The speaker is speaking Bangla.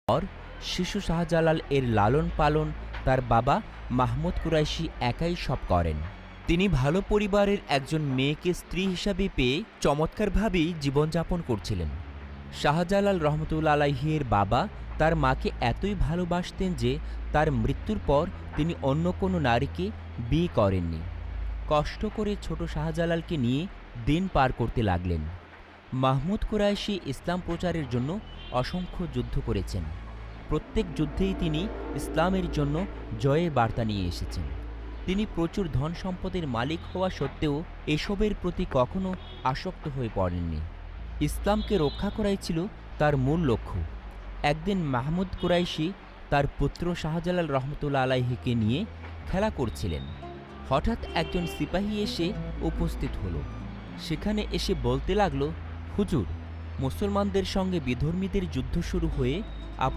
পর শিশু শাহজালাল এর লালন পালন তার বাবা মাহমুদ কুরাইশি একাই সব করেন। তিনি ভালো পরিবারের একজন মেয়েকে স্ত্রী হিসাবে পেয়ে চমৎকারভাবেই জীবনযাপন করছিলেন। শাহজালাল রহমতুল্লা আলাইহির বাবা তার মাকে এতই ভালোবাসতেন যে তার মৃত্যুর পর তিনি অন্য কোনো নারীকে বিয়ে করেননি। কষ্ট করে ছোট শাহজালালকে নিয়ে দিন পার করতে লাগলেন। মাহমুদ কুরাইশি ইসলাম প্রচারের জন্য অসংখ্য যুদ্ধ করেছেন। প্রত্যেক যুদ্ধেই তিনি ইসলামের জন্য জয়ের বার্তা নিয়ে এসেছেন। তিনি প্রচুর ধন সম্পদের মালিক হওয়া সত্ত্বেও এসবের প্রতি কখনো আসক্ত হয়ে পড়েননি। ইসলামকে রক্ষা করাই ছিল তার মূল লক্ষ্য। একদিন মাহমুদ কুরাইশি তার পুত্র শাহজালাল রহমতুল্লা আলাইহিকে নিয়ে খেলা করছিলেন। হঠাৎ একজন সিপাহী এসে উপস্থিত হলো। সেখানে এসে বলতে লাগলো, হুজুর, মুসলমানদের সঙ্গে বিধর্মীদের যুদ্ধ শুরু হয়ে